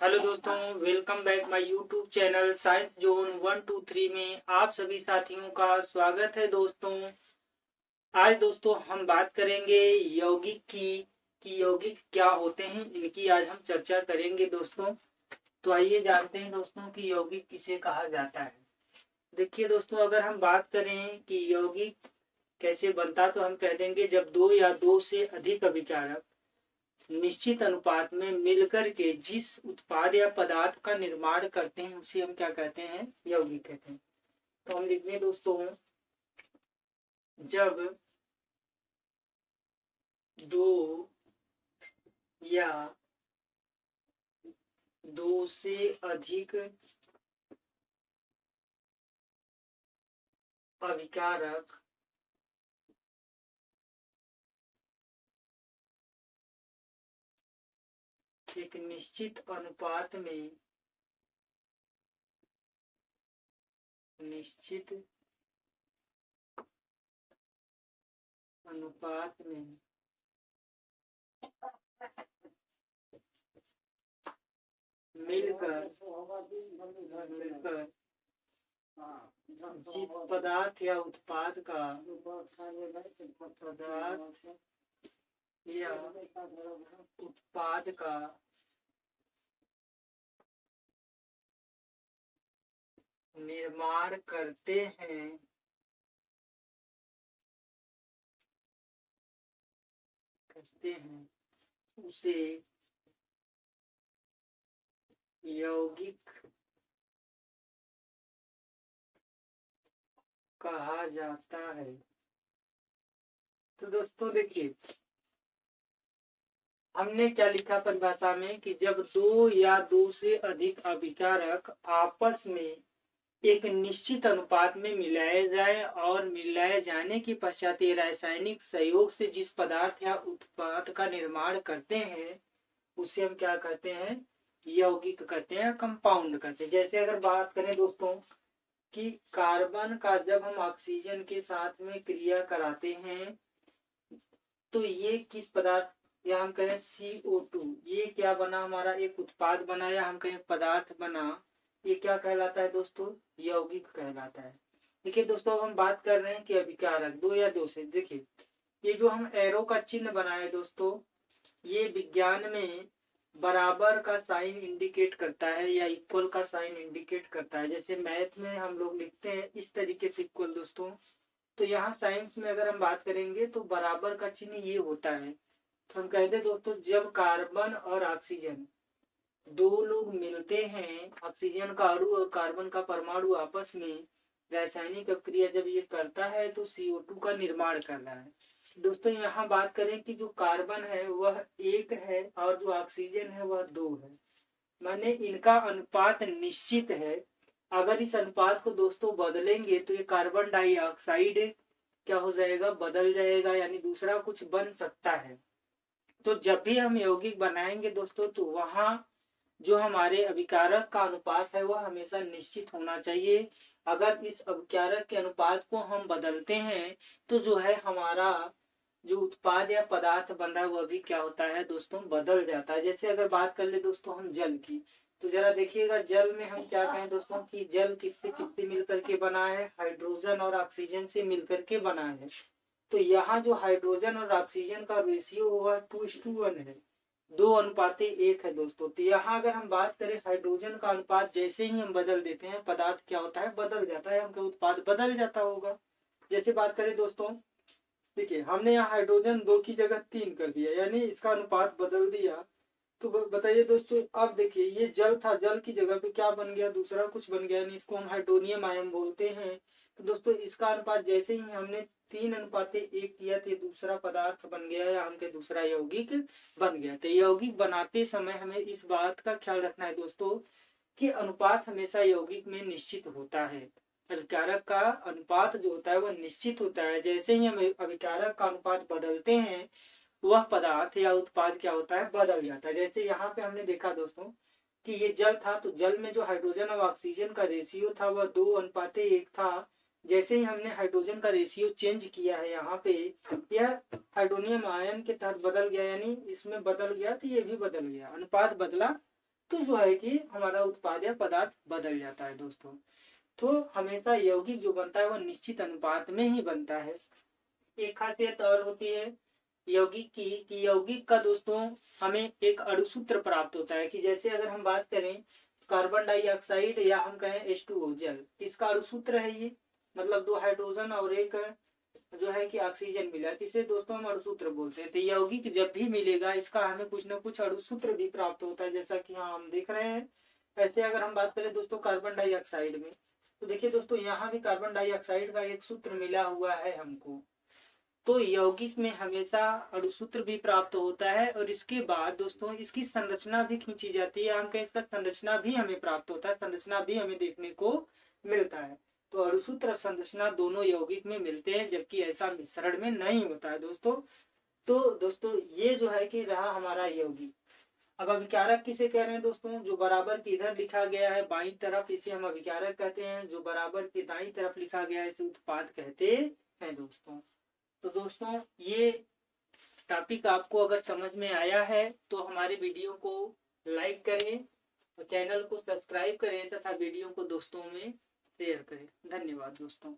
Hello दोस्तों, welcome back my YouTube channel science zone 123 में आप सभी साथियों का स्वागत है। दोस्तों आज दोस्तों हम बात करेंगे यौगिक की कि यौगिक क्या होते हैं, इनकी आज हम चर्चा करेंगे। दोस्तों तो आइए जानते हैं दोस्तों कि यौगिक किसे कहा जाता है। देखिए दोस्तों, अगर हम बात करें कि यौगिक कैसे बनता तो हम कह देंगे जब दो या दो से अधिक अभिकारक निश्चित अनुपात में मिलकर के जिस उत्पाद या पदार्थ का निर्माण करते हैं उसे हम क्या कहते हैं, यौगिक कहते हैं। तो हम लिखते हैं दोस्तों, जब दो या दो से अधिक अभिकारक एक निश्चित अनुपात में मिलकर जिस पदार्थ या उत्पाद का निर्माण करते हैं उसे यौगिक कहा जाता है। तो दोस्तों देखिए, हमने क्या लिखा परिभाषा में कि जब दो या दो से अधिक अभिकारक आपस में एक निश्चित अनुपात में मिलाए जाए और मिलाए जाने के पश्चात रासायनिक सहयोग से जिस पदार्थ या उत्पाद का निर्माण करते हैं उसे हम क्या कहते हैं, यौगिक कहते हैं, कंपाउंड कहते हैं। जैसे अगर बात करें दोस्तों कि कार्बन का जब हम ऑक्सीजन के साथ में क्रिया कराते हैं तो ये किस पदार्थ, या हम कहें CO2, ये क्या बना, हमारा एक उत्पाद बना या हम कहें पदार्थ बना, ये क्या कहलाता है दोस्तों, यौगिक कहलाता है। देखिए दोस्तों, अब हम बात कर रहे हैं कि अभिकारक दो या दो से, देखिए ये जो हम एरो का चिन्ह बनाए दोस्तों, ये विज्ञान में बराबर का साइन इंडिकेट करता है या इक्वल का साइन इंडिकेट करता है। जैसे मैथ में हम लोग लिखते हैं इस तरीके से इक्वल दोस्तों, तो यहाँ साइंस में अगर हम बात करेंगे तो बराबर का चिन्ह ये होता है। तो हम कहते हैं दोस्तों, जब कार्बन और ऑक्सीजन दो लोग मिलते हैं, ऑक्सीजन का अणु और कार्बन का परमाणु आपस में रासायनिक अभिक्रिया जब ये करता है तो CO2 का निर्माण कर रहा है। दोस्तों यहाँ बात करें कि जो कार्बन है वह एक है और जो ऑक्सीजन है वह दो है, माने इनका अनुपात निश्चित है। अगर इस अनुपात को दोस्तों बदलेंगे तो ये कार्बन डाइऑक्साइड क्या हो जाएगा, बदल जाएगा, यानी दूसरा कुछ बन सकता है। तो जब भी हम यौगिक बनाएंगे दोस्तों तो वहां जो हमारे अभिकारक का अनुपात है वह हमेशा निश्चित होना चाहिए। अगर इस अभिकारक के अनुपात को हम बदलते हैं तो जो है हमारा जो उत्पाद या पदार्थ बन रहा है वह भी क्या होता है दोस्तों, बदल जाता है। जैसे अगर बात कर ले दोस्तों हम जल की, तो जरा देखिएगा जल में हम क्या कहें दोस्तों कि जल किससे किससे मिलकर के बना है, हाइड्रोजन और ऑक्सीजन से मिलकर के बना है। तो यहाँ जो हाइड्रोजन और ऑक्सीजन का रेशियो हुआ 2:1 है, 2:1 है दोस्तों। तो यहाँ अगर हम बात करें हाइड्रोजन का अनुपात जैसे ही हम बदल देते हैं पदार्थ क्या होता है, बदल जाता है, हमका उत्पाद बदल जाता होगा। जैसे बात करें दोस्तों, देखिए हमने यहाँ हाइड्रोजन 2 की जगह 3 कर दिया, यानी इसका अनुपात बदल दिया। तो बताइए दोस्तों, अब देखिए ये जल था, जल की जगह पे क्या बन गया, दूसरा कुछ बन गया, यानी इसको हम हाइड्रोनियम आयन बोलते हैं। तो दोस्तों इसका अनुपात जैसे ही हमने 3:1 किया तो दूसरा पदार्थ बन गया या हमके दूसरा यौगिक बन गया। तो यौगिक बनाते समय हमें इस बात का ख्याल रखना है दोस्तों कि अनुपात हमेशा यौगिक में निश्चित होता है। अभिकारक का अनुपात जो होता है वह निश्चित होता है। जैसे ही हम अभिकारक का अनुपात बदलते हैं वह पदार्थ या उत्पाद क्या होता है, बदल जाता है। जैसे यहाँ पे हमने देखा दोस्तों कि ये जल था, तो जल में जो हाइड्रोजन और ऑक्सीजन का रेशियो था वह 2:1 था। जैसे ही हमने हाइड्रोजन का रेशियो चेंज किया है यहाँ पे, यह हाइड्रोनियम आयन के तहत बदल गया, यानी इसमें बदल गया तो ये भी बदल गया, अनुपात बदला तो जो है कि हमारा उत्पाद या पदार्थ बदल जाता है दोस्तों। तो हमेशा यौगिक जो बनता है वो निश्चित अनुपात में ही बनता है। एक खासियत और होती है यौगिक की कि यौगिक का दोस्तों हमें एक अणुसूत्र प्राप्त होता है। कि जैसे अगर हम बात करें कार्बन डाइऑक्साइड या हम कहें H2O जल, इसका अणुसूत्र है ये, मतलब 2 हाइड्रोजन और एक जो है कि ऑक्सीजन मिला है, इसे दोस्तों हम अणुसूत्र बोलते हैं। तो यौगिक जब भी मिलेगा इसका हमें कुछ ना कुछ अणुसूत्र भी प्राप्त होता है, जैसा कि हाँ हम देख रहे हैं। ऐसे अगर हम बात करें दोस्तों कार्बन डाइऑक्साइड में, तो देखिए दोस्तों यहाँ भी कार्बन डाइऑक्साइड का एक सूत्र मिला हुआ है हमको। तो यौगिक में हमेशा अणुसूत्र भी प्राप्त होता है और इसके बाद दोस्तों इसकी संरचना भी खींची जाती है। हम कहें इसका संरचना भी हमें प्राप्त होता है, संरचना भी हमें देखने को मिलता है। तो अणुसूत्र और संरचना दोनों यौगिक में मिलते हैं, जबकि ऐसा मिश्रण में नहीं होता है दोस्तों। तो दोस्तों ये जो है कि रहा हमारा यौगिक। अब अभिकारक किसे कह रहे हैं दोस्तों? जो बराबर की इधर लिखा गया है बाई तरफ, इसे हम अभिकारक कहते हैं। जो बराबर की दाई तरफ लिखा गया है इसे उत्पाद कहते हैं दोस्तों। तो दोस्तों ये टॉपिक आपको अगर समझ में आया है तो हमारे वीडियो को लाइक करें और चैनल को सब्सक्राइब करें तथा वीडियो को दोस्तों में शेयर करें। धन्यवाद दोस्तों।